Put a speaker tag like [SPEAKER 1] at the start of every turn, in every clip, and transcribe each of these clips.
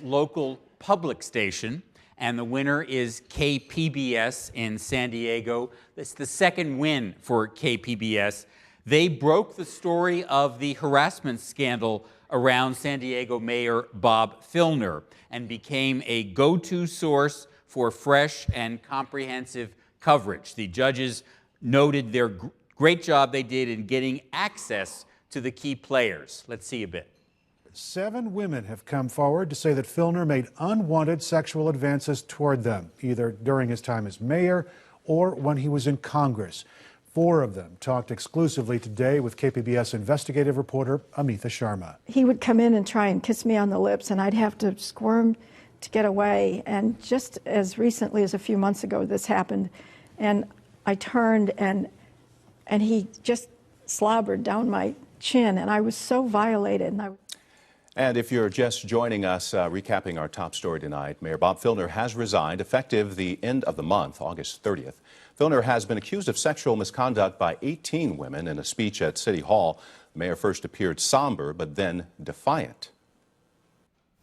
[SPEAKER 1] local public station, and the winner is KPBS in San Diego. It's the second win for KPBS. They broke the story of the harassment scandal around San Diego Mayor Bob Filner and became a go-to source for fresh and comprehensive coverage. The judges noted their great job they did in getting access to the key players. Let's see a bit.
[SPEAKER 2] 7 women have come forward to say that Filner made unwanted sexual advances toward them, either during his time as mayor or when he was in Congress. 4 of them talked exclusively today with KPBS investigative reporter Amitha Sharma.
[SPEAKER 3] He would come in and try and kiss me on the lips, and I'd have to squirm to get away. And just as recently as a few months ago, this happened, and I turned and he just slobbered down my chin, and I was so violated.
[SPEAKER 4] And if you're just joining us, recapping our top story tonight, Mayor Bob Filner has resigned effective the end of the month, August 30th. Filner has been accused of sexual misconduct by 18 women in a speech at City Hall. The mayor first appeared somber, but then defiant.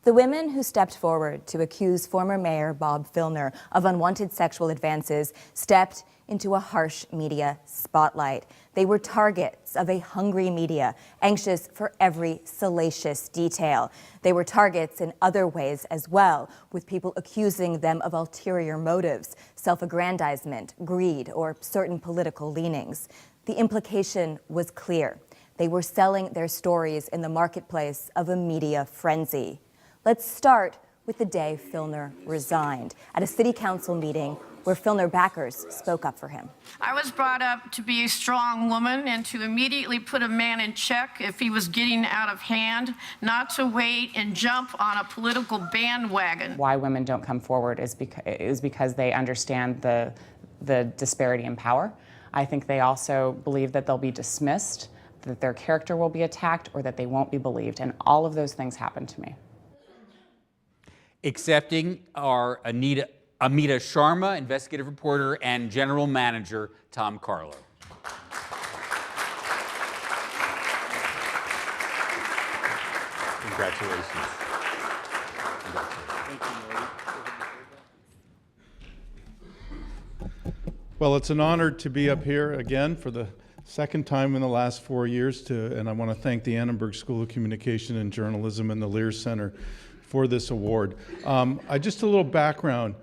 [SPEAKER 5] The women who stepped forward to accuse former Mayor Bob Filner of unwanted sexual advances stepped into a harsh media spotlight. They were targets of a hungry media, anxious for every salacious detail. They were targets in other ways as well, with people accusing them of ulterior motives, self-aggrandizement, greed, or certain political leanings. The implication was clear. They were selling their stories in the marketplace of a media frenzy. Let's start with the day Filner resigned at a city council meeting where Filner backers spoke up for him.
[SPEAKER 6] I was brought up to be a strong woman and to immediately put a man in check if he was getting out of hand, not to wait and jump on a political bandwagon.
[SPEAKER 7] Why women don't come forward is because they understand the disparity in power. I think they also believe that they'll be dismissed, that their character will be attacked, or that they won't be believed, and all of those things happen to me.
[SPEAKER 1] Accepting are Amita Sharma, investigative reporter, and general manager Tom Carlo.
[SPEAKER 4] Congratulations.
[SPEAKER 8] Well, it's an honor to be up here again for the second time in the last 4 years, and I want to thank the Annenberg School of Communication and Journalism and the Lear Center for this award. Just a little background.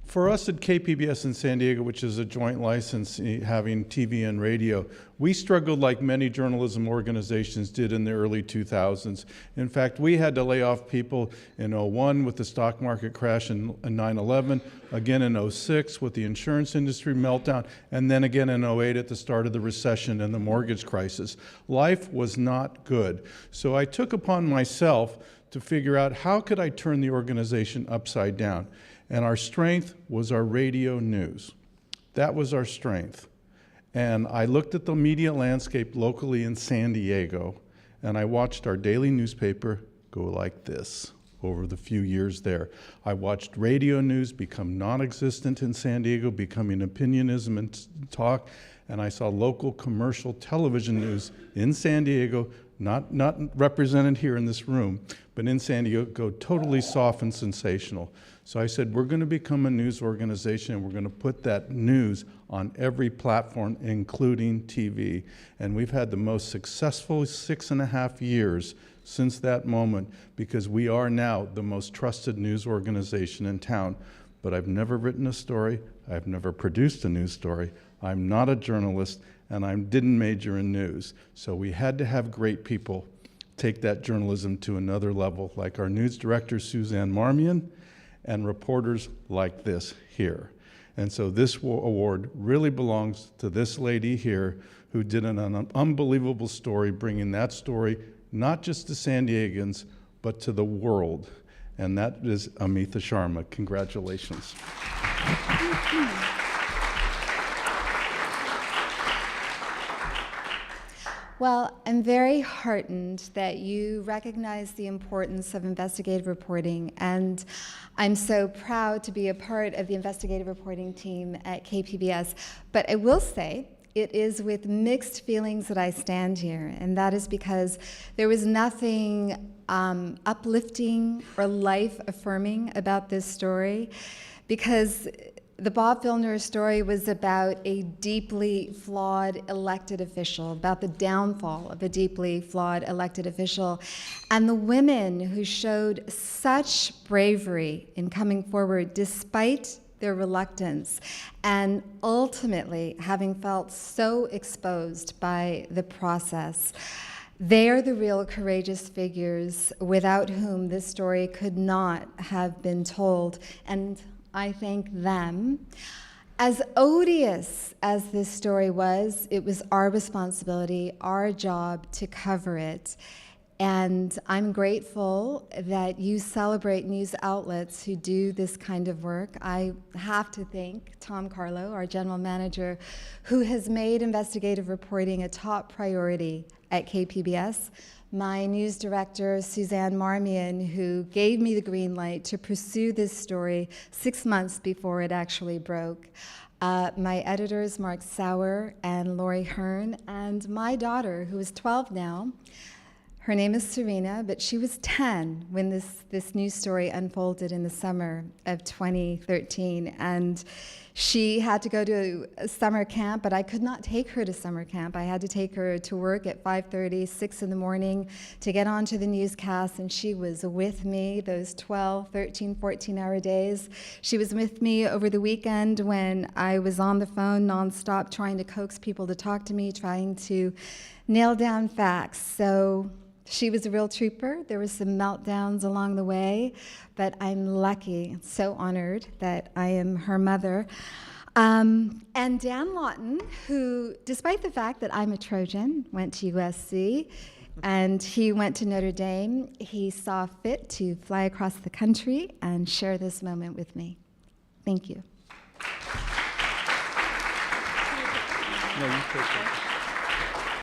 [SPEAKER 8] For us at KPBS in San Diego, which is a joint license having TV and radio, we struggled like many journalism organizations did in the early 2000s. In fact, we had to lay off people in 2001 with the stock market crash and 9/11, again in 2006 with the insurance industry meltdown, and then again in 2008 at the start of the recession and the mortgage crisis. Life was not good. So I took upon myself to figure out how could I turn the organization upside down. And our strength was our radio news. That was our strength. And I looked at the media landscape locally in San Diego, and I watched our daily newspaper go like this over the few years there. I watched radio news become non-existent in San Diego, becoming opinionism and talk, and I saw local commercial television news in San Diego, not represented here in this room, but in San Diego, go totally soft and sensational. So I said, we're going to become a news organization, and we're going to put that news on every platform, including TV. And we've had the most successful 6.5 years since that moment, because we are now the most trusted news organization in town. But I've never written a story. I've never produced a news story. I'm not a journalist, and I didn't major in news. So we had to have great people take that journalism to another level, like our news director, Suzanne Marmion, and reporters like this here. And so this award really belongs to this lady here who did an unbelievable story, bringing that story not just to San Diegans, but to the world. And that is Amitha Sharma. Congratulations.
[SPEAKER 9] Well, I'm very heartened that you recognize the importance of investigative reporting, and I'm so proud to be a part of the investigative reporting team at KPBS. But I will say, it is with mixed feelings that I stand here, and that is because there was nothing uplifting or life-affirming about this story, because the Bob Filner story was about a deeply flawed elected official, about the downfall of a deeply flawed elected official, and the women who showed such bravery in coming forward despite their reluctance, and ultimately having felt so exposed by the process. They are the real courageous figures without whom this story could not have been told, and I thank them. As odious as this story was, it was our responsibility, our job to cover it. And I'm grateful that you celebrate news outlets who do this kind of work. I have to thank Tom Carlo, our general manager, who has made investigative reporting a top priority at KPBS. My news director, Suzanne Marmion, who gave me the green light to pursue this story 6 months before it actually broke. My editors, Mark Sauer and Lori Hearn, and my daughter, who is 12 now. Her name is Serena, but she was 10 when this news story unfolded in the summer of 2013. And she had to go to a summer camp, but I could not take her to summer camp. I had to take her to work at 5:30, 6 in the morning to get onto the newscast, and she was with me those 12, 13, 14-hour days. She was with me over the weekend when I was on the phone nonstop trying to coax people to talk to me, trying to nail down facts. So she was a real trooper. There were some meltdowns along the way, but I'm lucky, so honored that I am her mother. And Dan Lawton, who, despite the fact that I'm a Trojan, went to USC, and he went to Notre Dame, he saw fit to fly across the country and share this moment with me. Thank you.
[SPEAKER 8] No, you take it.